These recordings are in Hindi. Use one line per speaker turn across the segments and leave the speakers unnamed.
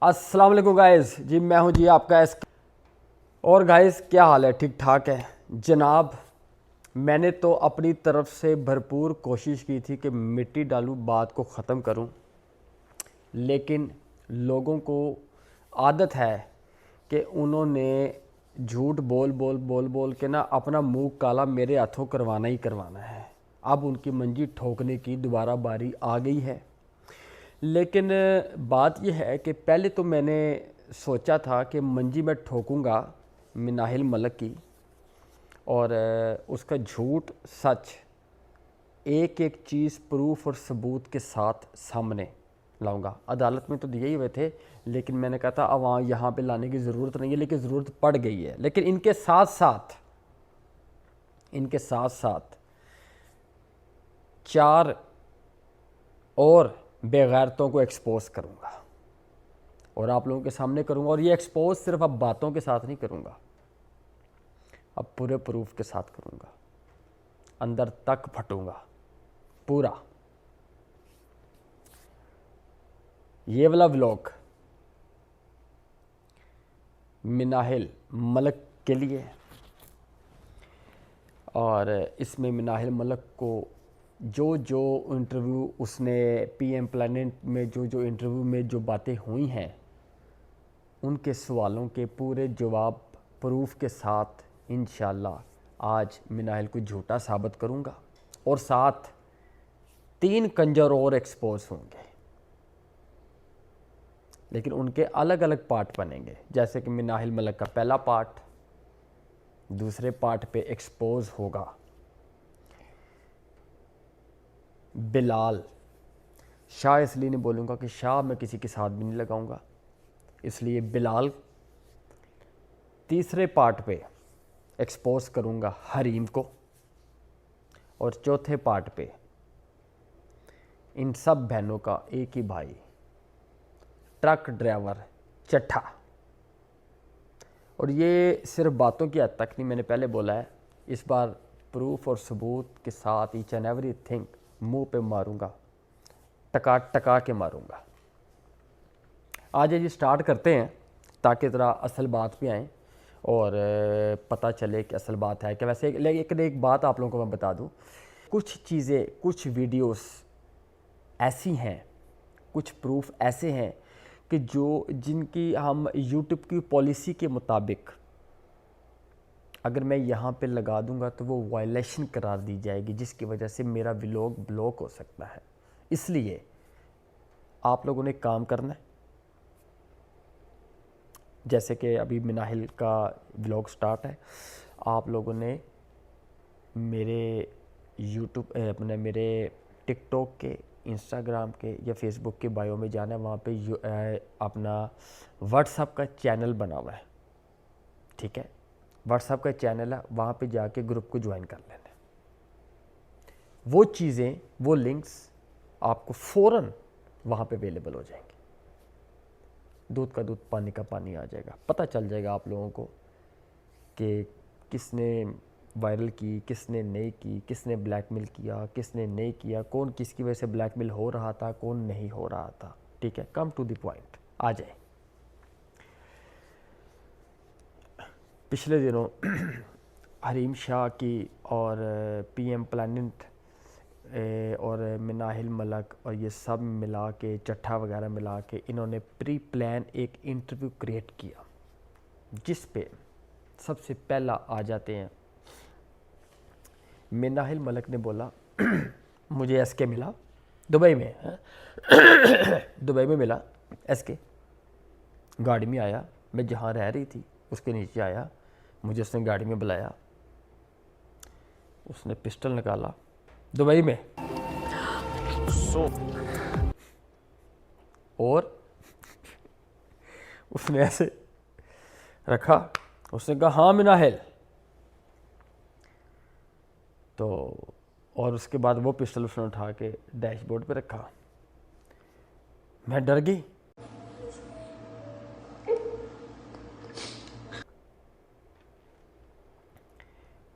अस्सलाम वालेकुम गाइस जी, मैं हूं जी आपका एस। और गाइस क्या हाल है? ठीक ठाक है जनाब। मैंने तो अपनी तरफ से भरपूर कोशिश की थी कि मिट्टी डालूं, बात को ख़त्म करूं, लेकिन लोगों को आदत है कि उन्होंने झूठ बोल बोल बोल बोल के ना अपना मुंह काला मेरे हाथों करवाना ही करवाना है। अब उनकी मंजी ठोकने की दोबारा बारी आ गई है। लेकिन बात यह है कि पहले तो मैंने सोचा था कि मंजी मैं ठोकूंगा मिनाहिल मलक की, और उसका झूठ सच एक एक चीज़ प्रूफ और सबूत के साथ सामने लाऊंगा। अदालत में तो दिए ही हुए थे, लेकिन मैंने कहा था अब वहाँ यहाँ पे लाने की ज़रूरत नहीं है, लेकिन ज़रूरत पड़ गई है। लेकिन इनके साथ साथ चार और बेगैरतों को एक्सपोज करूंगा और आप लोगों के सामने करूंगा। और ये एक्सपोज सिर्फ अब बातों के साथ नहीं करूंगा, अब पूरे प्रूफ के साथ करूंगा, अंदर तक फटूंगा पूरा। ये वाला व्लॉग मिनाहिल मलक के लिए, और इसमें मिनाहिल मलक को जो जो इंटरव्यू उसने पीएम प्लानिट में जो इंटरव्यू में जो बातें हुई हैं, उनके सवालों के पूरे जवाब प्रूफ के साथ इंशाल्लाह आज मिनाहिल को झूठा साबित करूंगा। और साथ 3 कंजर और एक्सपोज होंगे, लेकिन उनके अलग अलग पार्ट बनेंगे। जैसे कि मिनाहिल मलक का पहला पार्ट, दूसरे पार्ट पे एक्सपोज होगा बिलाल शाह। इसलिए नहीं बोलूँगा कि शाह मैं किसी के साथ भी नहीं लगाऊंगा, इसलिए बिलाल। तीसरे पार्ट पे एक्सपोज करूँगा हरीम को, और चौथे पार्ट पे इन सब बहनों का एक ही भाई, ट्रक ड्राइवर चट्ठा। और ये सिर्फ बातों की हद तक नहीं, मैंने पहले बोला है, इस बार प्रूफ और सबूत के साथ ईच एंड एवरी थिंग मुँह पे मारूंगा, टका टका के मारूंगा। आज जी स्टार्ट करते हैं, ताकि ज़रा असल बात पे आएँ और पता चले कि असल बात है क्या। वैसे एक बात आप लोगों को मैं बता दूं, कुछ चीज़ें, कुछ वीडियोस ऐसी हैं, कुछ प्रूफ ऐसे हैं कि जिनकी हम यूट्यूब की पॉलिसी के मुताबिक अगर मैं यहाँ पे लगा दूंगा तो वो वायलेशन करार दी जाएगी, जिसकी वजह से मेरा व्लॉग ब्लॉक हो सकता है। इसलिए आप लोगों ने काम करना है। जैसे कि अभी मिनाहिल का व्लॉग स्टार्ट है, आप लोगों ने मेरे यूट्यूब अपने मेरे टिकटॉक के, इंस्टाग्राम के या फेसबुक के बायो में जाना है। वहाँ पे अपना व्हाट्सएप का चैनल बना हुआ है, ठीक है, व्हाट्सएप का चैनल है, वहाँ पे जाके ग्रुप को ज्वाइन कर लेना है। वो चीज़ें, वो लिंक्स आपको फ़ौरन वहाँ पे अवेलेबल हो जाएंगे। दूध का दूध पानी का पानी आ जाएगा, पता चल जाएगा आप लोगों को कि किसने वायरल की, किसने नहीं की, किसने ब्लैकमेल किया, किसने नहीं किया, कौन किसकी वजह से ब्लैकमेल हो रहा था, कौन नहीं हो रहा था। ठीक है, कम टू द पॉइंट आ जाए। पिछले दिनों हरीम शाह की और पीएम प्लानिट और मिनाहिल मलक और ये सब मिला के, चट्ठा वगैरह मिला के, इन्होंने प्री प्लान एक इंटरव्यू क्रिएट किया, जिस पे सबसे पहला आ जाते हैं मिनाहिल मलक ने बोला मुझे एसके मिला दुबई में दुबई में मिला एसके, गाड़ी में आया, मैं जहाँ रह रही थी उसके नीचे आया, मुझे उसने गाड़ी में बुलाया, उसने पिस्टल निकाला दुबई में और उसने ऐसे रखा, उसने कहा हाँ मिनाहिल। तो और उसके बाद वो पिस्टल उसने उठा के डैशबोर्ड पे रखा। मैं डर गई।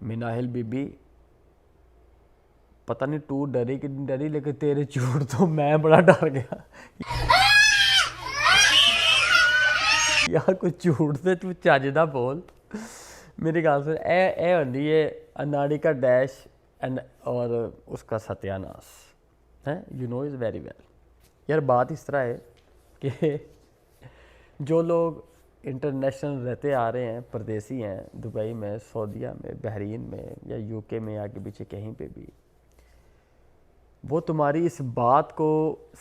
मिनाहिल बीबी, पता नहीं तू डरी कि नहीं डरी, लेकिन तेरे झूठ तो मैं बड़ा डर गया। यार कुछ झूठ से तू चजदा बोल। मेरी गल सुन, ए होंदी है अनाड़ी का डैश एंड और उसका सत्यानाश है, you know is very well. यार बात इस तरह है कि जो लोग इंटरनेशनल रहते आ रहे हैं, परदेसी हैं, दुबई में, सऊदीया में, बहरीन में या यूके में, आगे पीछे कहीं पे भी, वो तुम्हारी इस बात को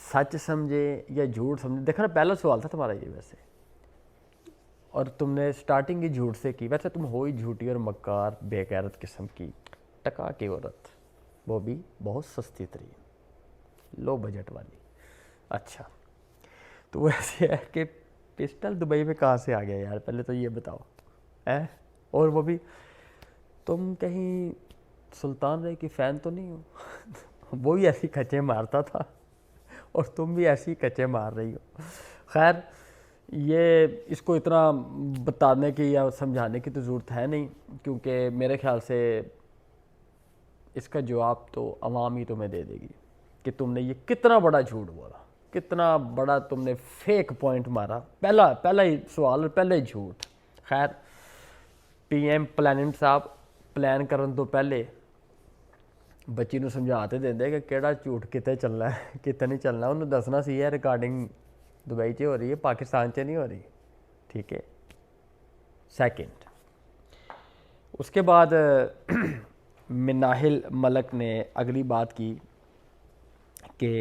सच समझे या झूठ समझे। देखा ना, पहला सवाल था तुम्हारा ये वैसे, और तुमने स्टार्टिंग ही झूठ से की। वैसे तुम हो ही झूठी और मक्कार बेगैरत किस्म की टका की औरत, वो भी बहुत सस्ती तरीन, लो बजट वाली। अच्छा, तो वैसे है कि पिस्टल दुबई में कहाँ से आ गया यार, पहले तो ये बताओ है। और वो भी तुम कहीं सुल्तान रही की फ़ैन तो नहीं हो? वो भी ऐसी कच्चे मारता था और तुम भी ऐसी कच्चे मार रही हो। खैर, ये इसको इतना बताने की या समझाने की तो ज़रूरत है नहीं, क्योंकि मेरे ख्याल से इसका जवाब तो अवाम ही तुम्हें दे देगी कि तुमने ये कितना बड़ा झूठ बोला, कितना बड़ा तुमने फेक पॉइंट मारा। पहला ही सवाल और पहले ही झूठ। खैर, पीएम प्लैनेट साहब प्लान करने तो पहले बच्ची ਨੂੰ समझाते देंगे कि ਕਿਹੜਾ झूठ कितने चलना है कितने नहीं चलना। उन्होंने दसना सी है रिकॉर्डिंग दुबई से हो रही है, पाकिस्तान से नहीं हो रही, ठीक है। सेकंड, उसके बाद मिनाहिल मलक ने अगली बात की कि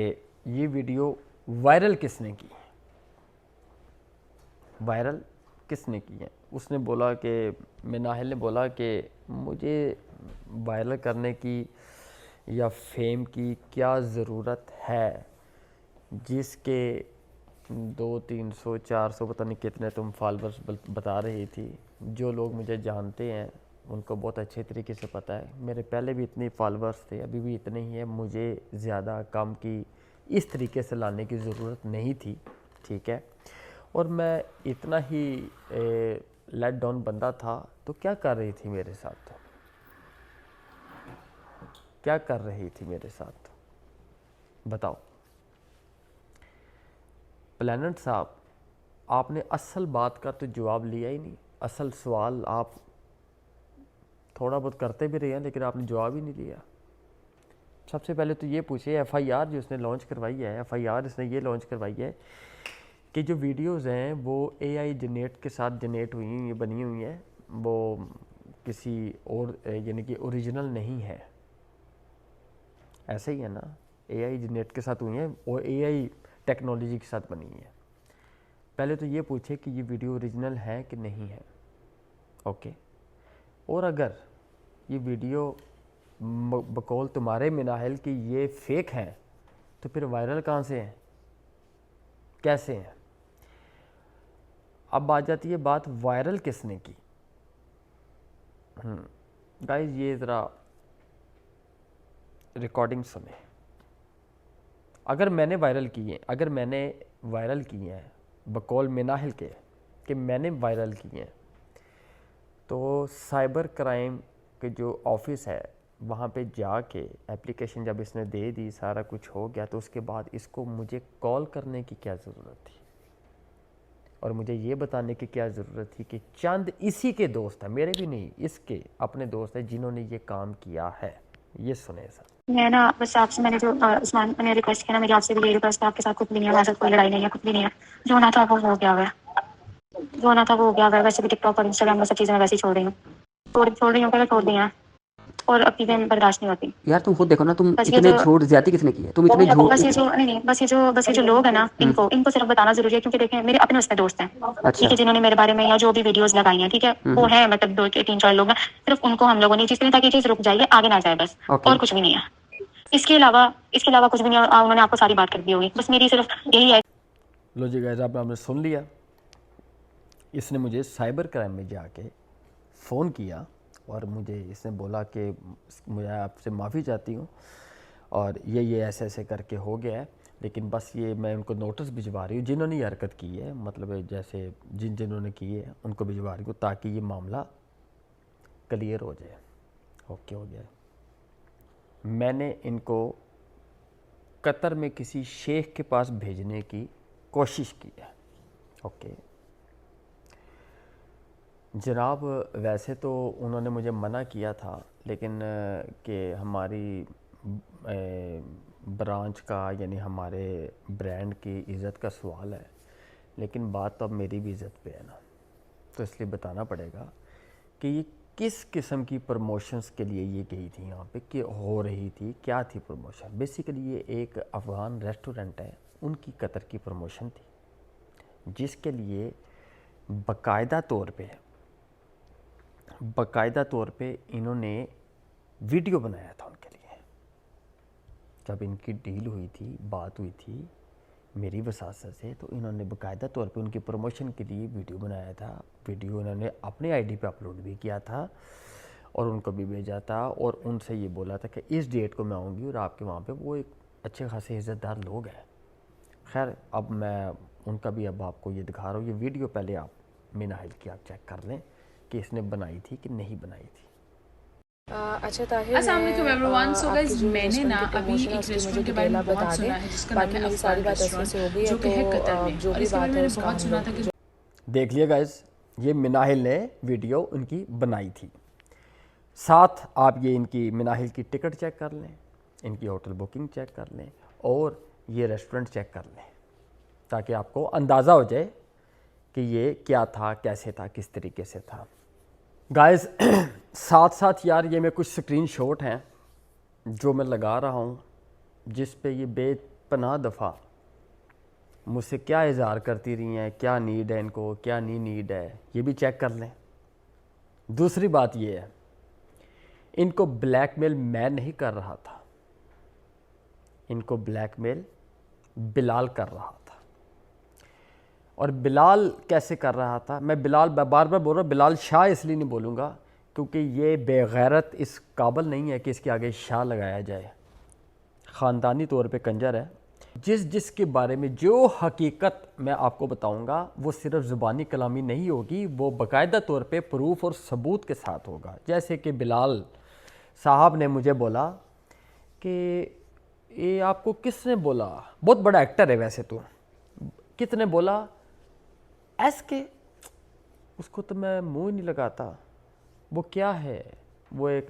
ये वीडियो वायरल किसने की, वायरल किसने की है। उसने बोला कि मिनाहिल ने बोला कि मुझे वायरल करने की या फेम की क्या ज़रूरत है, जिसके 200-300-400 पता नहीं कितने तुम फॉलोअर्स बता रही थी। जो लोग मुझे जानते हैं उनको बहुत अच्छे तरीके से पता है, मेरे पहले भी इतने फॉलोअर्स थे, अभी भी इतने ही है। मुझे ज़्यादा कम की इस तरीके से लाने की ज़रूरत नहीं थी, ठीक है। और मैं इतना ही लेट डाउन बंदा था, तो क्या कर रही थी मेरे साथ, क्या कर रही थी मेरे साथ बताओ। प्लैनेट साहब, आपने असल बात का तो जवाब लिया ही नहीं। असल सवाल आप थोड़ा बहुत करते भी रहे हैं, लेकिन आपने जवाब ही नहीं दिया। सबसे पहले तो ये पूछे, एफआईआर जो इसने लॉन्च करवाई है, एफआईआर इसने ये लॉन्च करवाई है कि जो वीडियोस हैं वो एआई जनरेट के साथ जनरेट हुई हुई बनी हुई हैं, वो किसी और यानी कि ओरिजिनल नहीं है। ऐसे ही है ना, एआई जनरेट के साथ हुई हैं और एआई टेक्नोलॉजी के साथ बनी है। पहले तो ये पूछे कि ये वीडियो ओरिजिनल है कि नहीं है, ओके। और अगर ये वीडियो बकौल तुम्हारे मिनाहिल की ये फेक है, तो फिर वायरल कहाँ से है, कैसे है। अब आ जाती है बात वायरल किसने की। गाइस, ये ज़रा रिकॉर्डिंग सुने। अगर मैंने वायरल किए हैं बकौल मिनाहिल के कि मैंने वायरल किए हैं, तो साइबर क्राइम के जो ऑफिस है वहाँ पे जाके एप्लीकेशन जब इसने दे दी, सारा कुछ हो गया, तो उसके बाद इसको मुझे कॉल करने की क्या ज़रूरत थी, और मुझे ये बताने की क्या ज़रूरत थी कि चंद इसी के दोस्त हैं, मेरे भी नहीं, इसके अपने दोस्त हैं जिन्होंने ये काम किया है। ये सुने सर।
मैं ना बस आपसे, मैंने जो उस्मान ने रिक्वेस्ट किया ना, मेरी आपसे भी यही रिक्वेस्ट है, आपके साथ कुछ भी नहीं है, हमारे साथ कोई लड़ाई नहीं है, कुछ भी नहीं है। जो होना था वो हो गया हुआ है, जो होना था वो हो गया हुआ है। वैसे भी टिकटॉक और इंस्टाग्राम में सब चीज़ें मैं वैसे ही छोड़ रही हूँ, छोड़ रही हूँ, पहले छोड़ दी हैं, और अब चीज़ें बर्दाश्त नहीं होती।
यार तुम खुद देखो ना, तुम
बस ये
इतने
जो
झूठ ज्यादा किसने की है, तुम इतने झूठ।
बस ये जो नहीं नहीं बस ये जो लोग हैं ना, इनको सिर्फ बताना जरूरी है, क्योंकि देखें मेरे अपने उसमें दोस्त हैं, ठीक है, जिन्होंने मेरे बारे में या जो भी वीडियोस लगाई हैं, ठीक है, वो है मतलब 2-3-4 लोग हैं। सिर्फ उनको हम लोगों ने जिस दिन तक ये चीज़ रुक जाएगी, आगे ना जाए, बस और कुछ भी नहीं है। इसके अलावा कुछ भी नहीं है। उन्होंने आपको सारी बात कर दी होगी, बस मेरी सिर्फ यही है।
लो जी गाइस, आपने सुन लिया। इसने मुझे साइबर क्राइम में जाके फ़ोन किया और मुझे इसने बोला कि मुझे आपसे माफ़ी चाहती हूँ, और ये ऐसे ऐसे करके हो गया है, लेकिन बस ये मैं उनको नोटिस भिजवा रही हूँ जिन्होंने ये हरकत की है, मतलब जैसे जिन्होंने की है उनको भिजवा रही हूँ, ताकि ये मामला क्लियर हो जाए। ओके हो गया। मैंने इनको कतर में किसी शेख के पास भेजने की कोशिश की है, ओके। जनाब वैसे तो उन्होंने मुझे मना किया था, लेकिन कि हमारी ब्रांच का यानी हमारे ब्रांड की इज़्ज़त का सवाल है, लेकिन बात तो अब मेरी भी इज़्ज़त पे है ना, तो इसलिए बताना पड़ेगा कि ये किस किस्म की प्रमोशंस के लिए ये गई थी यहाँ पे, कि हो रही थी, क्या थी प्रमोशन। बेसिकली ये एक अफ़गान रेस्टोरेंट है, उनकी कतर की प्रमोशन थी, जिसके लिए बाकायदा तौर पे इन्होंने वीडियो बनाया था उनके लिए। जब इनकी डील हुई थी, बात हुई थी मेरी वसासत से, तो इन्होंने बाकायदा तौर पे उनकी प्रमोशन के लिए वीडियो बनाया था। वीडियो इन्होंने अपने आईडी पे अपलोड भी किया था और उनको भी भेजा था, और उनसे ये बोला था कि इस डेट को मैं आऊँगी और आपके वहाँ पे वो एक अच्छे खासे इज़्ज़तदार लोग हैं। खैर अब मैं उनका भी अब आपको ये दिखा रहा हूँ। ये वीडियो पहले आप मिनाहिल की आप चेक कर लें कि इसने बनाई थी कि नहीं बनाई थी।
अच्छा ताहिर,
अस्सलाम वालेकुम एवरीवन। सो गाइस,
आपकी जो
मैंने ना
रेस्टोरेंट की
अभी
प्रमोशन है
एक
उसकी
रेस्टोरेंट
मुझे
के बारे में
डिटेल आप
बहुत
बता
सुना
दें।
है जिसका नाम
बाकी
है
मेरी सारी
अफगान
बात ऐसे से हो गई
रेस्टोरेंट,
है
जो कि है
तो
कतर में।
जो
और
भी
इसके बारे
बात
में
है
मैंने
उसका
बहुत
हम
सुना
लोग
था कि
देख लिए गाइस, ये मिनाहिल ने वीडियो उनकी बनाई थी। साथ आप ये इनकी मिनाहिल की टिकट चेक कर लें, इनकी होटल बुकिंग चेक कर लें और ये रेस्टोरेंट चेक कर लें, ताकि आपको अंदाज़ा हो जाए कि ये क्या था, कैसे था, किस तरीके से था। गाइस साथ साथ यार ये मैं कुछ स्क्रीनशॉट हैं जो मैं लगा रहा हूँ, जिस पे ये बेपनाह दफ़ा मुझसे क्या इज़हार करती रही हैं, क्या नीड है इनको, क्या नहीं नीड है, ये भी चेक कर लें। दूसरी बात ये है, इनको ब्लैकमेल मैं नहीं कर रहा था, इनको ब्लैकमेल बिलाल कर रहा था। और बिलाल कैसे कर रहा था, मैं बार बार बोल रहा हूँ, बिलाल शाह इसलिए नहीं बोलूँगा क्योंकि ये बेगैरत इस काबिल नहीं है कि इसके आगे शाह लगाया जाए। ख़ानदानी तौर पे कंजर है। जिसके बारे में जो हकीकत मैं आपको बताऊंगा वो सिर्फ ज़ुबानी कलामी नहीं होगी, वो बाकायदा तौर पे प्रूफ और सबूत के साथ होगा। जैसे कि बिलाल साहब ने मुझे बोला कि ये आपको किसने बोला, बहुत बड़ा एक्टर है वैसे तो, किसने बोला के उसको तो मैं मुंह नहीं लगाता, वो क्या है, वो एक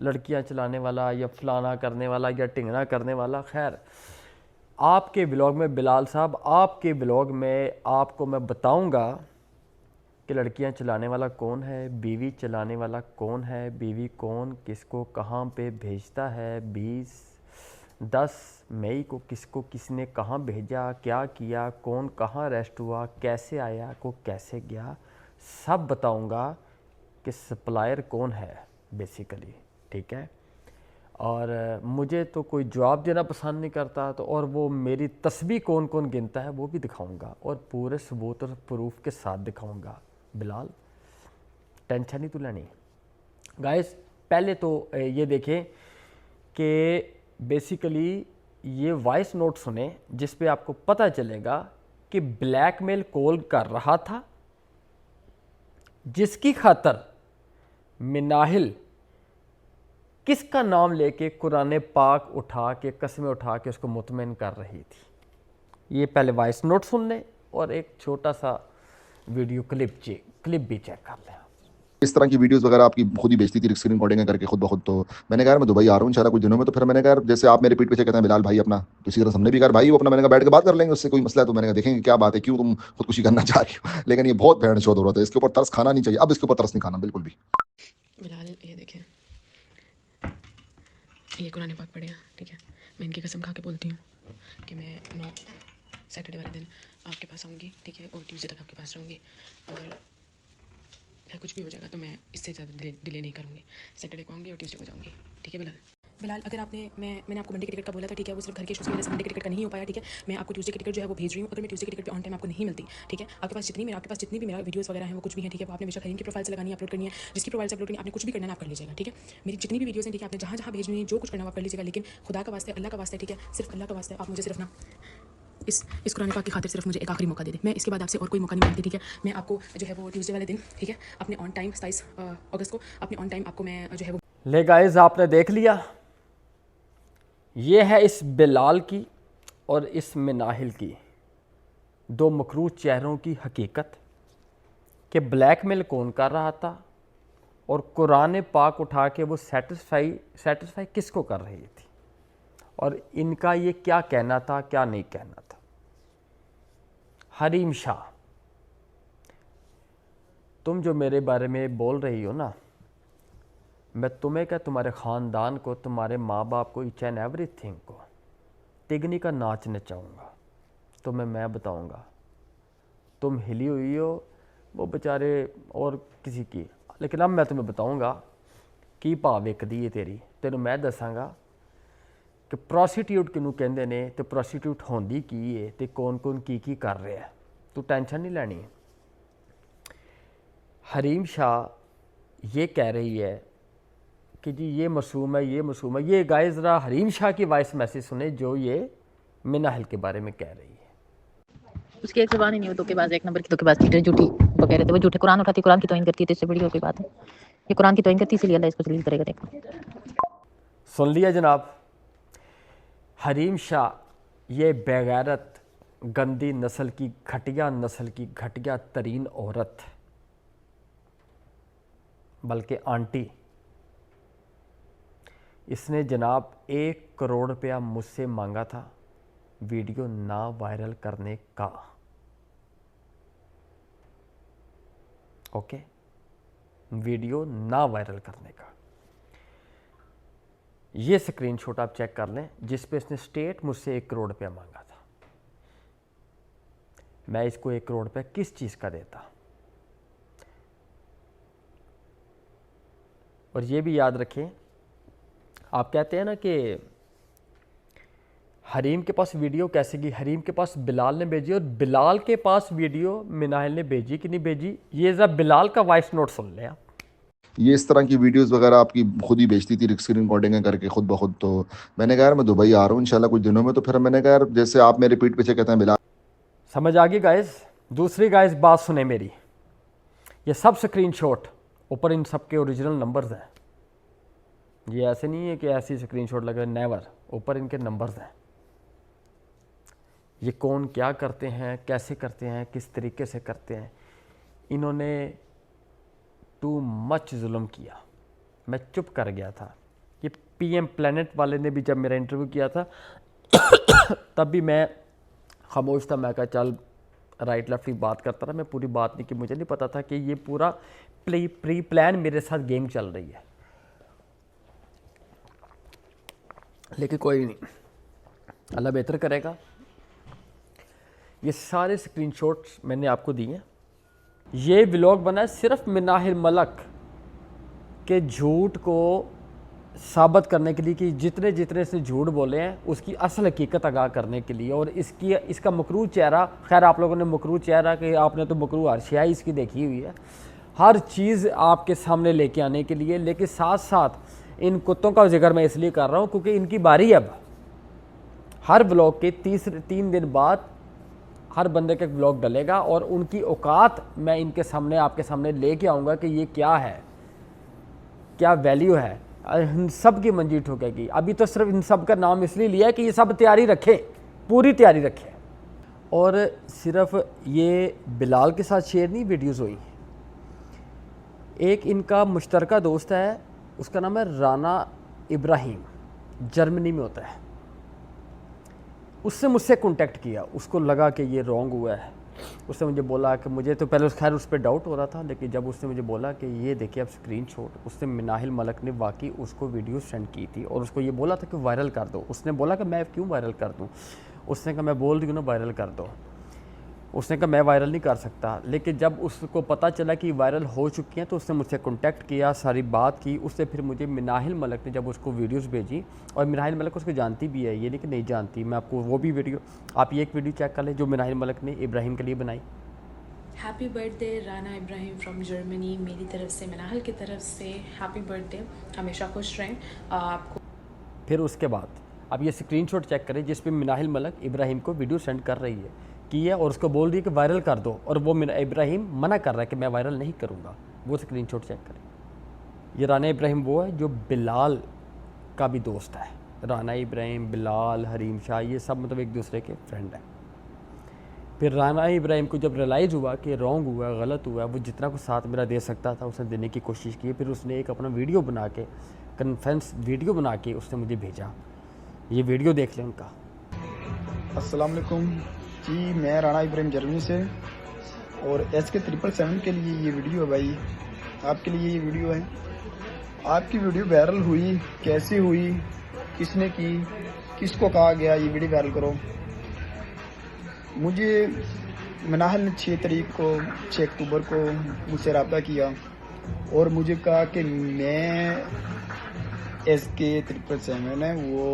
लड़कियां चलाने वाला या फलाना करने वाला या टिंगना करने वाला। खैर आपके ब्लॉग में बिलाल साहब, आपके ब्लॉग में आपको मैं बताऊंगा कि लड़कियां चलाने वाला कौन है, बीवी चलाने वाला कौन है, बीवी कौन किसको कहाँ पे भेजता है, 10 मई को किसको किसने कहाँ भेजा, क्या किया, कौन कहाँ अरेस्ट हुआ, कैसे आया, को कैसे गया, सब बताऊंगा कि सप्लायर कौन है बेसिकली। ठीक है, और मुझे तो कोई जवाब देना पसंद नहीं करता, तो और वो मेरी तस्बीह कौन कौन गिनता है वो भी दिखाऊंगा, और पूरे सबूत और प्रूफ के साथ दिखाऊंगा। बिलाल टेंशन नहीं तू लेनी। गाइस पहले तो ये देखें कि बेसिकली ये वॉइस नोट सुने, जिस पे आपको पता चलेगा कि ब्लैकमेल कॉल कर रहा था, जिसकी खातर मिनाहिल किसका नाम लेके कुरान पाक उठा के, कसमें उठा के उसको मुतमईन कर रही थी। ये पहले वॉइस नोट सुन लें और एक छोटा सा वीडियो क्लिप भी चेक कर लें।
इस तरह की वीडियोस वगैरह आपकी खुद ही बेचती थी, स्क्रीन रिकॉर्डिंग करके खुद ब खुद। तो मैंने कहा यार मैं दुबई आ रहा हूँ इंशाल्लाह कुछ दिनों में, तो फिर मैंने कहा यार जैसे आप मेरे पीठ पीछे कहते हैं बिलाल भाई अपना, तो इसी तरह हमने भी कहा भाई वो अपना, मैंने कहा बैठ के बात कर लेंगे, उससे कोई मसला है तो मैंने कहा देखेंगे क्या बात है, क्यों तुम खुदकुशी करना चाह रही हो। लेकिन ये बहुत भैंड शोध हो रहा था, इसके ऊपर तरस खाना नहीं चाहिए, अब इसके ऊपर तरस नहीं खाना बिल्कुल भी।
बिलाल ये देखें, ये कुरान पाक पढ़े हैं, ठीक है। मैं इनकी कसम खा के बोलती हूँ कि मैं 9 सैटरडे वाले दिन आपके पास आऊँगी, ठीक है, और ट्यूसडे तक आपके पास रहूँगी, और कुछ भी हो जाएगा तो मैं इससे ज़्यादा डिले नहीं करूँगी। सैटरडे को आऊँगी और ट्यूसडे को जाऊँगी, ठीक है बिलाल। अगर मैंने आपको मंडे की टिकट का बोला था, ठीक है, वो सिर्फ घर के इश्यूज़ की वजह से मंडे की टिकट का नहीं हो पाया, ठीक है। मैं आपको ट्यूसडे की टिकट जो है वो भेज रही हूँ। अगर मैं ट्यूसडे की टिकट पे ऑन टाइम आपको नहीं मिलती, ठीक है, आपके पास जितनी भी मेरा वीडियोस वगैरह हैं वो कुछ भी है, ठीक है, वो आपने बेशक इनकी प्रोफाइल से लगानी है, अपलोड करनी है, जिसकी प्रोफाइल से अपलोड करनी है, आपने कुछ भी करना है आप कर लीजिएगा, ठीक है। मेरी जितनी भी वीडियोस हैं, ठीक है, आपने जहाँ जहाँ भेजनी है, जो कुछ करना है आप कर लीजिएगा, लेकिन खुदा का वास्ते, अल्लाह का वास्ते, ठीक है, सिर्फ अल्लाह का वास्ते आप मुझे सिर्फ ना इस कुरान पाक की खातिर सिर्फ मुझे एक आखिरी मौका दे दे। मैं इसके बाद आपसे और कोई मौका नहीं मांगती, ठीक है। मैं आपको जो है वो ट्यूसडे वाले दिन, ठीक है, अपने ऑन टाइम 27 अगस्त को अपने ऑन टाइम आपको मैं जो है वो।
ले गाइस आपने देख लिया, ये है इस बिलाल की और इस मिनाहिल की दो मकरूह चेहरों की हकीकत कि ब्लैकमेल कौन कर रहा था और कुरान पाक उठा के वो सेटिस्फाई किसको कर रही थी, और इनका ये क्या कहना था क्या नहीं कहना था। हरीम शाह, तुम जो मेरे बारे में बोल रही हो ना, मैं तुम्हें क्या, तुम्हारे ख़ानदान को, तुम्हारे माँ बाप को, ईच एंड एवरीथिंग को तिगनी का नाच नचाऊँगा। तुम्हें मैं बताऊँगा, तुम हिली हुई हो वो बेचारे और किसी की, लेकिन अब मैं तुम्हें बताऊँगा की भाव विकदी है तेरी। तेनों मैं दसांगा कि प्रोस्टिट्यूट किनू कहंदे ने ते प्रोस्टिट्यूट होंदी की है ते कौन कौन की कर रहा है। तू टेंशन नहीं लेनी। हरीम शाह ये कह रही है कि जी ये मासूम है, ये मासूम है। ये गाइस ज़रा हरीम शाह की वॉइस मैसेज सुने जो ये मिनाहिल के बारे में कह रही है।
उसकी एक ज़बान ही नहीं हो, धोखेबाज, एक नंबर की धोखेबाज थी, झूठी। वो कह रहे थे वो झूठे कुरान उठाती, कुरान की तौहीन करती है, तो इससे बड़ी और कोई बात है। ये कुरान की तौहीन करती, इसलिए अल्लाह इसको जलील करेगा। देखो,
सुन लिया जनाब। हरीम शाह ये बेगैरत, गंदी नस्ल की, घटिया नस्ल की, घटिया तरीन औरत, बल्कि आंटी, इसने जनाब 1 करोड़ रुपया मुझसे मांगा था वीडियो ना वायरल करने का। ओके, वीडियो ना वायरल करने का। ये स्क्रीनशॉट आप चेक कर लें जिस पे इसने स्टेट मुझसे 1 करोड़ रुपया मांगा था। मैं इसको 1 करोड़ रुपया किस चीज़ का देता। और ये भी याद रखें, आप कहते हैं ना कि हरीम के पास वीडियो कैसे गई, हरीम के पास बिलाल ने भेजी और बिलाल के पास वीडियो मिनाहिल ने भेजी कि नहीं भेजी। ये ज़रा बिलाल का वॉइस नोट सुन लें आप।
ये इस तरह की वीडियोस वगैरह आपकी खुद ही बेचती थी स्क्रीन रिकॉर्डिंग करके खुद ब खुद। तो मैंने कहा यार मैं दुबई आ रहा हूँ इंशाल्लाह कुछ दिनों में, तो फिर मैंने कहा यार जैसे आप मेरे पीठ पीछे कहते हैं बिलाल।
समझ आ गई गाइस। दूसरी गाइस बात सुने मेरी, ये सब स्क्रीनशॉट ऊपर इन सब के ओरिजिनल नंबर्स हैं। ये ऐसे नहीं है कि ऐसी स्क्रीनशॉट लगे, नेवर। ऊपर इनके नंबर्स हैं। ये कौन क्या करते हैं, कैसे करते हैं, किस तरीके से करते हैं। इन्होंने टू मच जुल्म किया। मैं चुप कर गया था। ये PM प्लैनेट वाले ने भी जब मेरा इंटरव्यू किया था तब भी मैं खामोश था। मैं कहा चल राइट लेफ्ट की बात करता रहा, मैं पूरी बात नहीं की। मुझे नहीं पता था कि ये पूरा प्री प्लान मेरे साथ गेम चल रही है। लेकिन कोई नहीं, अल्लाह बेहतर करेगा। ये सारे स्क्रीनशॉट्स मैंने आपको दिए। ये व्लॉग बना है सिर्फ मिनाहिल मलक के झूठ को साबित करने के लिए कि जितने जितने इसने झूठ बोले हैं उसकी असल हकीकत आगाह करने के लिए। और इसका मकरू चेहरा, खैर आप लोगों ने मकरू चेहरा कि आपने तो मकरू अर्शियाई इसकी देखी हुई है, हर चीज़ आपके सामने लेके आने के लिए। लेकिन साथ साथ इन कुत्तों का जिक्र मैं इसलिए कर रहा हूँ क्योंकि इनकी बारी अब हर व्लॉग के 3 दिन बाद हर बंदे का एक व्लॉग डलेगा और उनकी औकात मैं इनके सामने, आपके सामने लेके आऊँगा कि ये क्या है, क्या वैल्यू है। इन सब की मंजी ठोकेगी। अभी तो सिर्फ इन सब का नाम इसलिए लिया है कि ये सब तैयारी रखें, पूरी तैयारी रखें। और सिर्फ ये बिलाल के साथ शेयर नहीं वीडियोस हुई। एक इनका मुश्तरका दोस्त है, उसका नाम है राना इब्राहिम, जर्मनी में होता है। उससे मुझसे कांटेक्ट किया, उसको लगा कि ये रॉन्ग हुआ है। उसने मुझे बोला कि मुझे तो पहले खैर उस पर डाउट हो रहा था, लेकिन जब उसने मुझे बोला कि ये देखिए अब स्क्रीनशॉट, उसने मिनाहिल मलक ने वाकई उसको वीडियो सेंड की थी और उसको ये बोला था कि वायरल कर दो। उसने बोला कि मैं क्यों वायरल कर दूँ। उसने कहा मैं बोल रही हूँ ना वायरल कर दो। उसने कहा मैं वायरल नहीं कर सकता। लेकिन जब उसको पता चला कि वायरल हो चुकी हैं तो उसने मुझसे कांटेक्ट किया, सारी बात की। उससे फिर मुझे मिनाहिल मलक ने जब उसको वीडियोस भेजी, और मिनाहिल मलक उसको जानती भी है, ये नहीं कि नहीं जानती। मैं आपको वो भी वीडियो, आप ये एक वीडियो चेक कर लें जो मिनाहिल मलक ने इब्राहिम के लिए बनाई।
Happy birthday Rana Ibrahim from Germany. मेरी तरफ से, मिनाहिल की तरफ से हैप्पी बर्थडे। हमेशा खुश रहें। आपको
फिर उसके बाद अब ये स्क्रीनशॉट चेक करें जिस पे मिनाहिल मलक इब्राहिम को वीडियो सेंड कर रही है की है, और उसको बोल रही है कि वायरल कर दो, और वो इब्राहिम मना कर रहा है कि मैं वायरल नहीं करूँगा। वो स्क्रीनशॉट चेक करें। ये राना इब्राहिम वो है जो बिलाल का भी दोस्त है। राना इब्राहिम, बिलाल, हरीम शाह, ये सब मतलब एक दूसरे के फ्रेंड हैं। फिर राना इब्राहिम को जब रियलाइज़ हुआ कि रॉन्ग हुआ, गलत हुआ, वो जितना कुछ साथ मेरा दे सकता था उसने देने की कोशिश की। फिर उसने एक अपना वीडियो बना के, कन्फ्रेंस वीडियो बना के उसने मुझे भेजा। ये वीडियो देख लें उनका।
अस्सलाम वालेकुम जी, मैं राना इब्राहिम जर्मनी से, और SK777 के लिए ये वीडियो है भाई, आपके लिए ये वीडियो है। आपकी वीडियो वायरल हुई, कैसे हुई, किसने की, किसको कहा गया ये वीडियो वायरल करो? मुझे मनाहल ने 6 अक्टूबर को मुझसे रब्ता किया और मुझे कहा कि मैं SK777 है, वो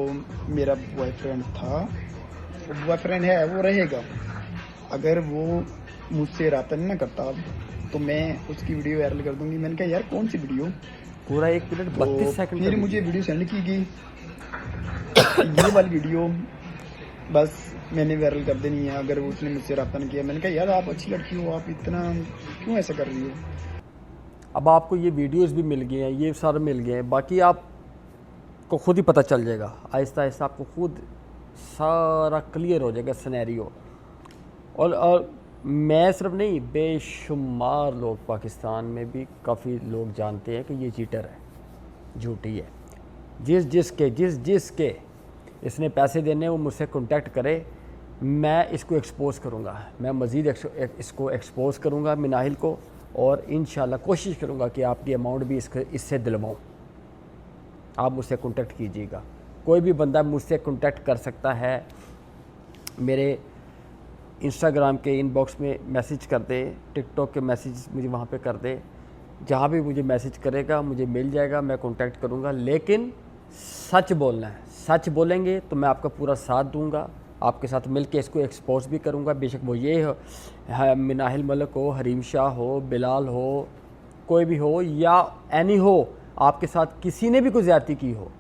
मेरा बॉयफ्रेंड था, बॉयफ्रेंड है, वो रहेगा। अगर वो मुझसे रब्ता नहीं करता तो मैं उसकी वीडियो वायरल कर दूंगी। मैंने कहा यार कौन सी वीडियो?
पूरा 1 मिनट 32 सेकंड।
फिर मुझे वीडियो सेंड की गई, ये वाली वीडियो बस मैंने वायरल कर देनी है अगर उसने मुझसे रब्ता नहीं किया। मैंने कहा यार आप अच्छी लड़की हो, आप इतना क्यों ऐसा कर रही हो?
अब आपको ये वीडियोस भी मिल गए हैं, ये सारे मिल गए हैं, बाकी आपको खुद ही पता चल जाएगा, आहिस्ता आहिस्ता आपको खुद सारा क्लियर हो जाएगा सिनेरियो। और मैं सिर्फ नहीं, बेशुमार लोग पाकिस्तान में भी काफ़ी लोग जानते हैं कि ये चीटर है, झूठी है। जिसके इसने पैसे देने वो मुझसे कांटेक्ट करे, मैं इसको एक्सपोज़ करूँगा, मैं मज़ीद इसको एक्सपोज़ करूँगा मिनाहिल को, और इंशाल्लाह कोशिश करूँगा कि आपकी अमाउंट भी इससे दिलवाऊँ। आप मुझसे कांटेक्ट कीजिएगा, कोई भी बंदा मुझसे कांटेक्ट कर सकता है। मेरे इंस्टाग्राम के इनबॉक्स में मैसेज कर दे, टिकटॉक के मैसेज मुझे वहाँ पे कर दे, जहाँ भी मुझे मैसेज करेगा मुझे मिल जाएगा, मैं कांटेक्ट करूँगा। लेकिन सच बोलना है, सच बोलेंगे तो मैं आपका पूरा साथ दूंगा, आपके साथ मिलके इसको एक्सपोज भी करूंगा। बेशक वो ये हो, मिनाहिल मलिक हो, हरीम शाह हो, बिलाल हो, कोई भी हो, या एनी हो, आपके साथ किसी ने भी कोई ज़्यादती की हो,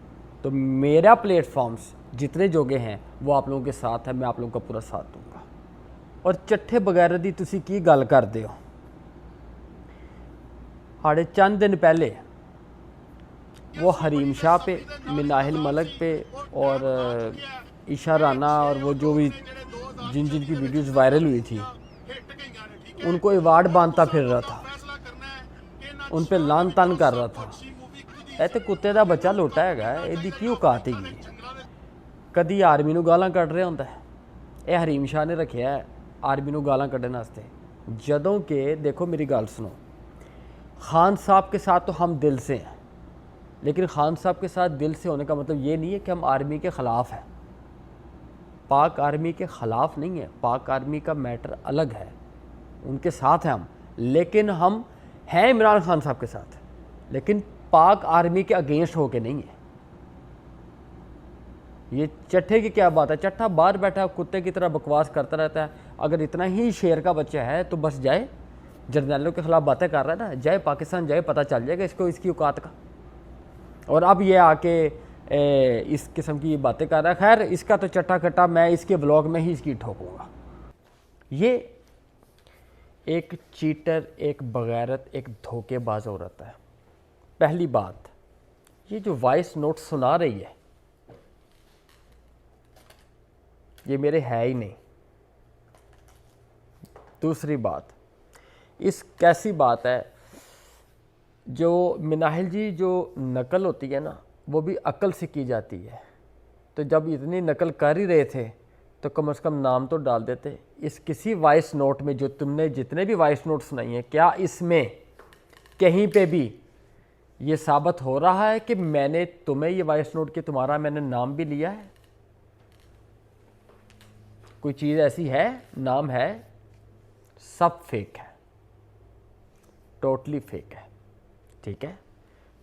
तो मेरा प्लेटफॉर्म्स जितने जोगे हैं वो आप लोगों के साथ है, मैं आप लोगों का पूरा साथ दूंगा। और ਚੱਠੇ बगैर दी तुसी की गल करते हो? साढ़े चंद दिन पहले वो हरीम शाह पे, मिनाहिल मलिक पे और ईशा राना और वो जो भी जिनकी वीडियोस वायरल हुई थी, उनको अवार्ड बांधता फिर रहा था, उन पे लान तान कर रहा था। ਇਹ ਤੇ ਕੁੱਤੇ ਦਾ ਬੱਚਾ ਲੋਟਾ ਹੈਗਾ, ਇਹਦੀ ਕੀ ਔਕਾਤ ਹੈਗੀ? ਕਦੀ ਆਰਮੀ ਨੂੰ ਗਾਲਾਂ ਕੱਢ ਰਿਹਾ ਹੁੰਦਾ, ਇਹ ਹਰੀਮ ਸ਼ਾਹ ਨੇ ਰੱਖਿਆ आर्मी ਨੂੰ गालां ਕੱਢਣ वास्ते। ਜਦੋਂ कि देखो मेरी गल सुनो, खान साहब के साथ तो हम दिल से हैं, लेकिन खान साहब के साथ दिल से होने का मतलब ये नहीं है कि हम आर्मी के ख़िलाफ़ हैं। पाक आर्मी के ख़िलाफ़ नहीं है, पाक आर्मी का मैटर अलग है, उनके साथ हैं हम, लेकिन हम हैं इमरान खान साहब के साथ, लेकिन पाक आर्मी के अगेंस्ट हो के नहीं है। ये चट्ठे की क्या बात है? चट्ठा बाहर बैठा कुत्ते की तरह बकवास करता रहता है। अगर इतना ही शेर का बच्चा है तो बस जाए, जर्नैलों के ख़िलाफ़ बातें कर रहा है ना, जाए पाकिस्तान जाए, पता चल जाएगा इसको इसकी औकात का। और अब ये आके इस किस्म की बातें कर रहा है। खैर इसका तो चट्टा कट्टा मैं इसके व्लॉग में ही इसकी ठोकूँगा। ये एक चीटर, एक बगैरत, एक धोखेबाज औरत है। पहली बात, ये जो वॉइस नोट सुना रही है ये मेरे है ही नहीं। दूसरी बात, इस कैसी बात है, जो मिनाहिल जी जो नकल होती है ना वो भी अक्ल से की जाती है, तो जब इतनी नकल कर ही रहे थे तो कम से कम नाम तो डाल देते। इस किसी वॉइस नोट में जो तुमने जितने भी वॉइस नोट सुनाई हैं, क्या इसमें कहीं पे भी ये साबित हो रहा है कि मैंने तुम्हें ये वॉइस नोट कि तुम्हारा मैंने नाम भी लिया है? कोई चीज़ ऐसी है, नाम है? सब फेक है, टोटली फेक है, ठीक है।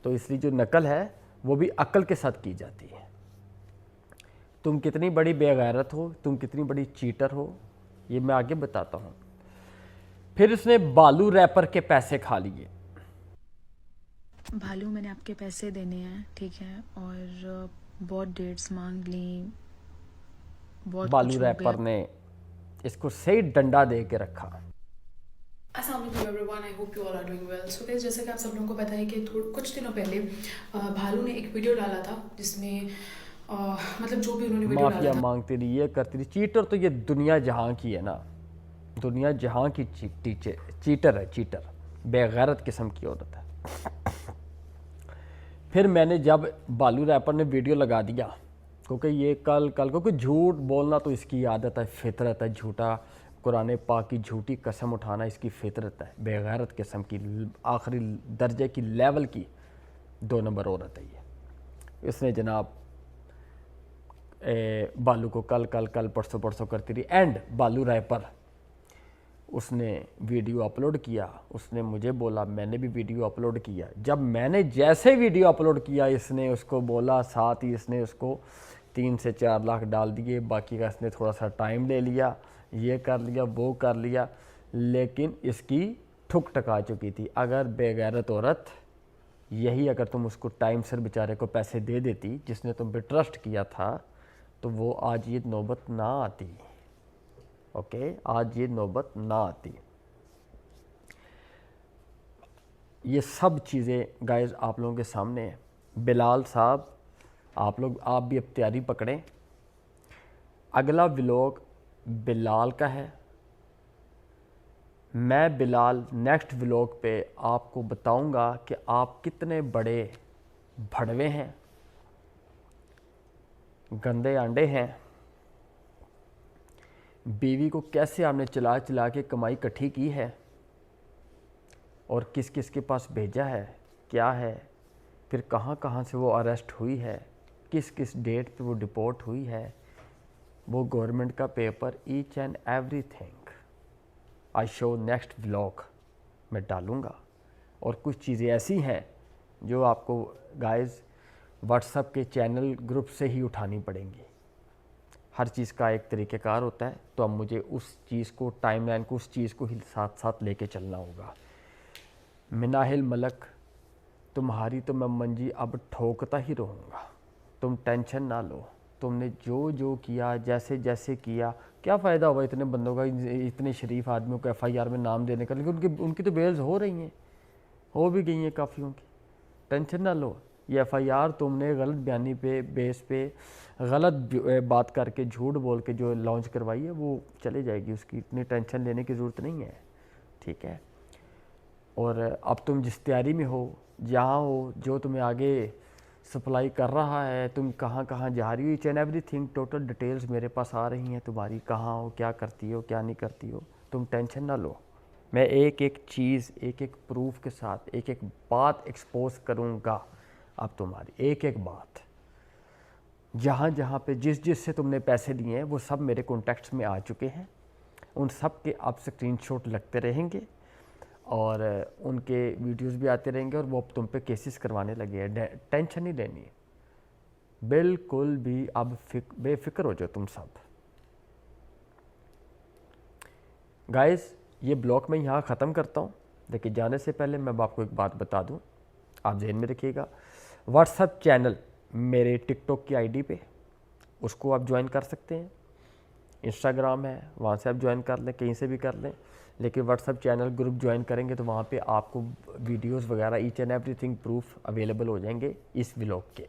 तो इसलिए जो नकल है वो भी अक्ल के साथ की जाती है। तुम कितनी बड़ी बेगैरत हो, तुम कितनी बड़ी चीटर हो, ये मैं आगे बताता हूँ। फिर उसने बालू रैपर के पैसे खा लिए।
भालू मैंने आपके पैसे देने हैं, ठीक है, और बहुत डेट्स मांग ली, बहुत
बालू
कुछ हो
रैपर
गया।
ने इसको सही डंडा दे के रखा।
अस्सलाम वालेकुम everyone, I hope you all are doing well. So guys, जैसे कि आप सब लोगों को पता है कि कुछ दिनों पहले भालू ने एक वीडियो डाला था जिसमें मतलब जो भी उन्होंने वीडियो डाला
माफिया
था,
मांगती रही, ये करती रही। चीटर तो ये दुनिया जहाँ की है ना, दुनिया जहाँ की चीटर है, चीटर, बेगैरत किस्म की औरत है। फिर मैंने जब बालू रैपर ने वीडियो लगा दिया, क्योंकि ये कल क्योंकि झूठ बोलना तो इसकी आदत है, फितरत है, झूठा कुरान पाक की झूठी कसम उठाना इसकी फितरत है, बेगैरत किस्म की, आखिरी दर्जे की, लेवल की 2 नंबर औरत है ये। इसने जनाब बालू को कल परसों करती रही, एंड बालू रैपर उसने वीडियो अपलोड किया, उसने मुझे बोला, मैंने भी वीडियो अपलोड किया। जब मैंने जैसे वीडियो अपलोड किया, इसने उसको बोला, साथ ही इसने उसको 3 से 4 लाख डाल दिए, बाकी का इसने थोड़ा सा टाइम ले लिया, ये कर लिया, वो कर लिया, लेकिन इसकी ठुक टका चुकी थी। अगर बेगैरत औरत यही, अगर तुम उसको टाइम से बेचारे को पैसे दे देती जिसने तुम पे ट्रस्ट किया था, तो वो आज ये नौबत ना आती। ओके, आज ये नौबत ना आती। ये सब चीज़ें गाइस आप लोगों के सामने हैं। बिलाल साहब, आप भी अब तैयारी पकड़ें। अगला व्लॉग बिलाल का है। मैं बिलाल नेक्स्ट व्लॉग पे आपको बताऊंगा कि आप कितने बड़े भड़वे हैं, गंदे अंडे हैं। बीवी को कैसे आपने चला चला के कमाई इकट्ठी की है और किस किस के पास भेजा है, क्या है, फिर कहाँ कहाँ से वो अरेस्ट हुई है, किस किस डेट पे वो डिपोर्ट हुई है, वो गवर्नमेंट का paper, each and everything I show next vlog में डालूँगा। और कुछ चीज़ें ऐसी हैं जो आपको गाइस व्हाट्सएप के चैनल ग्रुप से ही उठानी पड़ेंगी। हर चीज़ का एक तरीक़ेकार होता है, तो अब मुझे उस चीज़ को, टाइमलाइन को, उस चीज़ को ही साथ साथ लेके चलना होगा। मिनाहिल मलक, तुम्हारी तो मैं मंजी अब ठोकता ही रहूँगा, तुम टेंशन ना लो। तुमने जो जो किया, जैसे जैसे किया, क्या फ़ायदा हुआ इतने बंदों का, इतने शरीफ आदमियों को FIR में नाम देने का, लेकिन उनकी तो बेल्स हो रही हैं, हो भी गई हैं काफ़ियों की। टेंशन ना लो, ये FIR तुमने गलत बयानी पे, बेस पे, गलत बात करके, झूठ बोल के जो लॉन्च करवाई है, वो चले जाएगी, उसकी इतनी टेंशन लेने की ज़रूरत नहीं है, ठीक है। और अब तुम जिस तैयारी में हो, जहाँ हो, जो तुम्हें आगे सप्लाई कर रहा है, तुम कहाँ कहाँ जा रही हो, each and everything total details मेरे पास आ रही हैं तुम्हारी, कहाँ हो, क्या करती हो, क्या नहीं करती हो, तुम टेंशन ना लो। मैं एक एक चीज़, एक एक प्रूफ के साथ, एक एक बात एक्सपोज करूँगा अब तुम्हारी, एक एक बात। जहाँ जहाँ पे जिस से तुमने पैसे लिए हैं, वो सब मेरे कॉन्टैक्ट्स में आ चुके हैं। उन सब के अब स्क्रीनशॉट लगते रहेंगे और उनके वीडियोस भी आते रहेंगे, और वो अब तुम पे केसेस करवाने लगे हैं। टेंशन नहीं लेनी है बिल्कुल भी, अब बेफिक्र हो जाओ तुम सब। गाइस, ये ब्लॉग मैं यहाँ ख़त्म करता हूँ, लेकिन जाने से पहले मैं आपको एक बात बता दूँ, आप ज़हन में रखिएगा। व्हाट्सएप चैनल मेरे टिकटॉक की आईडी पे, उसको आप ज्वाइन कर सकते हैं। इंस्टाग्राम है, वहाँ से आप ज्वाइन कर लें, कहीं से भी कर लें, लेकिन व्हाट्सएप चैनल ग्रुप ज्वाइन करेंगे तो वहाँ पे आपको वीडियोस वगैरह, each and everything proof available हो जाएंगे इस व्लॉग के।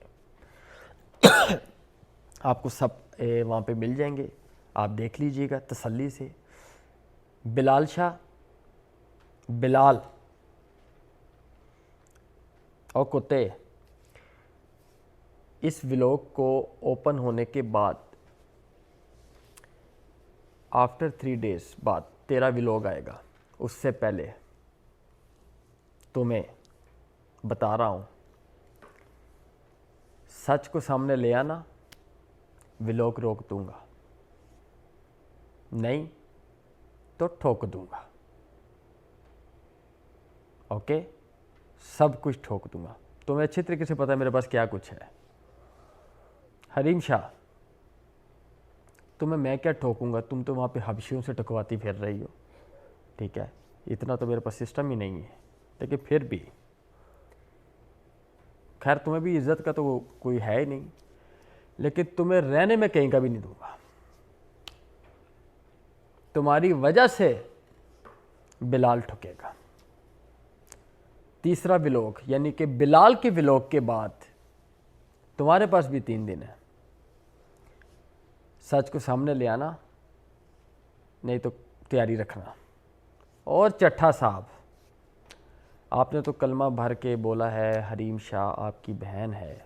आपको सब वहाँ पे मिल जाएंगे, आप देख लीजिएगा तसल्ली से। बिलाल शाह, बिलाल और कुत्ते, इस व्लॉग को ओपन होने के बाद आफ्टर 3 डेज़ बाद 13 व्लॉग आएगा। उससे पहले तुम्हें बता रहा हूँ, सच को सामने ले आना, व्लॉग रोक दूंगा, नहीं तो ठोक दूंगा। ओके, सब कुछ ठोक दूंगा। तुम्हें अच्छी तरीके से पता है मेरे पास क्या कुछ है। हरीम शाह, तुम्हें मैं क्या ठोकूंगा, तुम तो वहाँ पे हबशियों से टकवाती फिर रही हो, ठीक है। इतना तो मेरे पास सिस्टम ही नहीं है, लेकिन फिर भी खैर तुम्हें भी इज़्ज़त का तो कोई है ही नहीं, लेकिन तुम्हें रहने में कहीं का भी नहीं दूंगा। तुम्हारी वजह से बिलाल ठुकेगा। तीसरा व्लॉग, यानी कि बिलाल के व्लॉग के बाद तुम्हारे पास भी 3 दिन है। सच को सामने ले आना, नहीं तो तैयारी रखना। और चट्ठा साहब, आपने तो कलमा भर के बोला है हरीम शाह आपकी बहन है,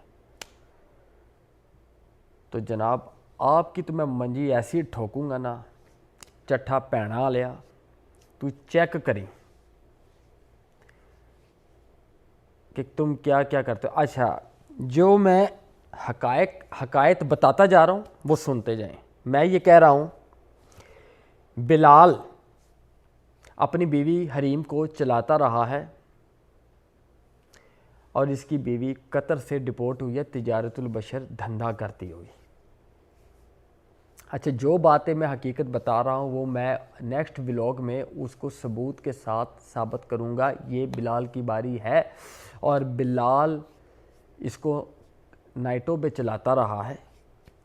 तो जनाब आपकी तो मैं मंजी ऐसी ठोकूंगा ना, चट्ठा भैना लिया तू चेक करी कि तुम क्या क्या करते हो। अच्छा, जो मैं हकायत बताता जा रहा हूँ वो सुनते जाएं। मैं ये कह रहा हूँ बिलाल अपनी बीवी हरीम को चलाता रहा है और इसकी बीवी कतर से डिपोर्ट हुई है तिजारतुल बशर धंधा करती हुई। अच्छा, जो बातें मैं हकीकत बता रहा हूँ वो मैं नेक्स्ट व्लॉग में उसको सबूत के साथ साबित करूँगा। ये बिलाल की बारी है और बिलाल इसको नाइटों पे चलाता रहा है,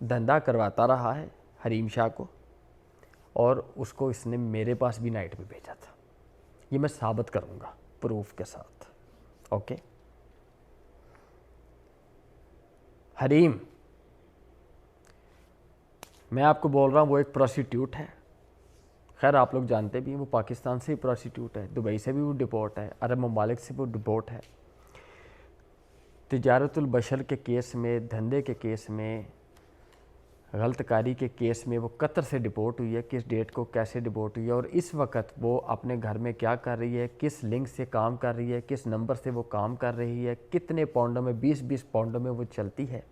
धंधा करवाता रहा है हरीम शाह को, और उसको इसने मेरे पास भी नाइट पे भेजा था। ये मैं साबित करूँगा प्रूफ के साथ। ओके, हरीम मैं आपको बोल रहा हूँ वो एक प्रोस्टिट्यूट है। खैर आप लोग जानते भी हैं वो पाकिस्तान से ही प्रोस्टिट्यूट है, दुबई से भी वो डिपोर्ट है, अरब ममालिक से वो डिपोर्ट है। तिजारतुल बशर के केस में, धंधे के केस में, गलतकारी के केस में वो कतर से डिपोर्ट हुई है। किस डेट को कैसे डिपोर्ट हुई है और इस वक्त वो अपने घर में क्या कर रही है, किस लिंक से काम कर रही है, किस नंबर से वो काम कर रही है, कितने पाउंडों में, 20-20 पाउंडों में वो चलती है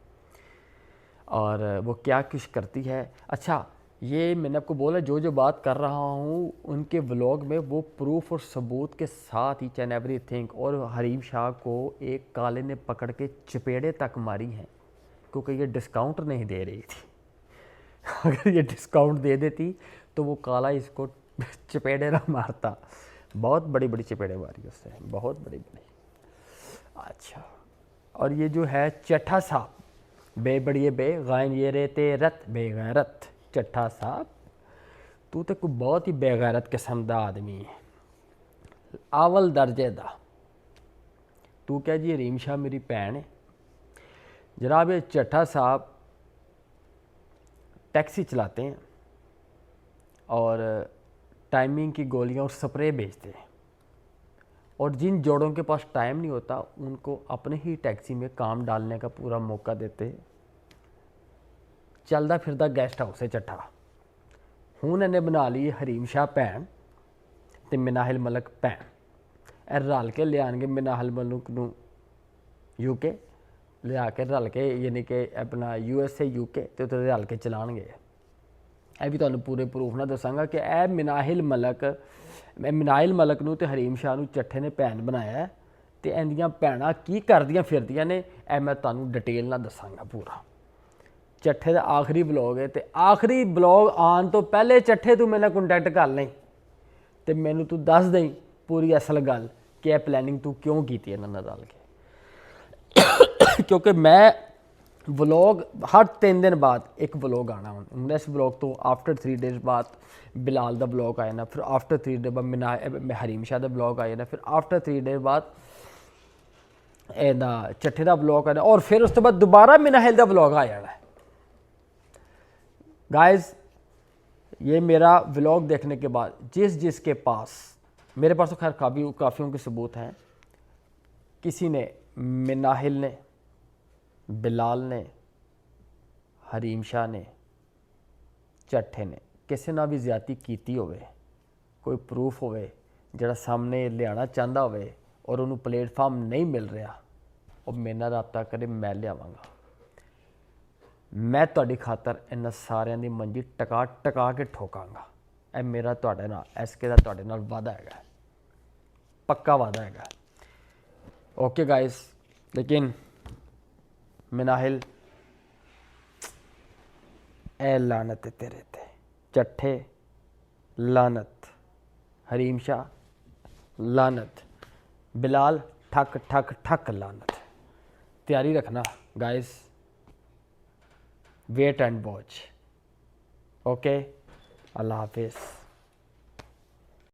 और वो क्या कुछ करती है। अच्छा, ये मैंने आपको बोला जो जो बात कर रहा हूँ उनके व्लॉग में वो प्रूफ और सबूत के साथ ईच एंड एवरीथिंग। और हरीम शाह को एक काले ने पकड़ के चपेड़े तक मारी हैं क्योंकि ये डिस्काउंट नहीं दे रही थी। अगर ये डिस्काउंट दे देती तो वो काला इसको चपेड़े ना मारता। बहुत बड़ी बड़ी चपेड़े मारी उससे, बहुत बड़ी बड़ी। अच्छा, और ये जो है चट्ठा साहब, बे बड़िए बे गायन ये रेते रत बेगैरत। चट्ठा साहब तू तो कोई बहुत ही बेगैरत किस्म दा आदमी है, अवल दर्जे दा। तू क्या जी हरीम शाह मेरी भैन है। जनाब ये चट्ठा साहब टैक्सी चलाते हैं और टाइमिंग की गोलियां और स्प्रे बेचते हैं, और जिन जोड़ों के पास टाइम नहीं होता उनको अपने ही टैक्सी में काम डालने का पूरा मौका देते हैं। चलदा फिरदा गेस्ट हाउस है चट्ठा। हूँ इन्हें बना ली हरीम शाह भैन ते मिनाहिल मलक भैन। ए रल के ले आएंगे मिनाहिल मलक नूं यूके लिया के रल के, यानी कि अपना USA UK ते उत्थे रल के चलाएंगे। ਇਹ भी तुहानूं पूरे प्रूफ ना दसांगा कि ए मिनाहिल मलक नूं ते हरीम शाह नूं चट्ठे ने भैन बनाया है ते इंदियां भैणां की करदियां फिरदियां ने, ए मैं तुहानूं डिटेल ना दसांगा पूरा। चट्ठे का आखिरी ब्लॉग है, तो आखिरी ब्लॉग आने तो पहले चट्ठे तू मेरे नाल कंटैक्ट कर लें तो मैनू तू दस दें पूरी असल गल कि यह प्लैनिंग तू क्यों की इन्हां नाल रल के। क्योंकि मैं व्लॉग हर 3 दिन बाद एक व्लॉग आना हूँ। नेक्स्ट व्लॉग तो आफ्टर 3 डेज बाद बिलाल का ब्लॉग आए ना, फिर आफ्टर 3 डेज बाद हरीम शाह का ब्लॉग आए ना, फिर आफ्टर 3 डेज बाद चट्ठे का ब्लॉग आना, और फिर उस तो बाद दोबारा मिनाहिल का ब्लॉग आ जाना है। गाइस ये मेरा व्लॉग देखने के बाद जिसके पास, मेरे पास तो खैर काफ़ियों के सबूत हैं, किसी ने, मिनाहिल ने, बिलाल ने, हरीम शाह ने, चट्ठे ने, किसी ना भी ज्यादती कीती होवे, कोई प्रूफ होवे जिहड़ा सामने लियाना चाहता होवे और उन्होंने प्लेटफार्म नहीं मिल रहा, और मेरे नाल राबता करे, मैं लियावांगा। मैं तुहाडी खातर इन्हां सारियां दी मंजी टका के ठोकांगा। ਇਹ मेरा तुहाडे नाल SK ਦਾ तुहाडे नाल वादा हैगा, पक्का वादा हैगा। ओके गाइस, लेकिन मिनाहिल ए लानत है तेरे ते, चट्ठे लानत, हरीम शाह लानत, बिलाल ठक ठक ठक लानत। तैयारी रखना guys, wait and watch. Okay, Allah हाफिज़।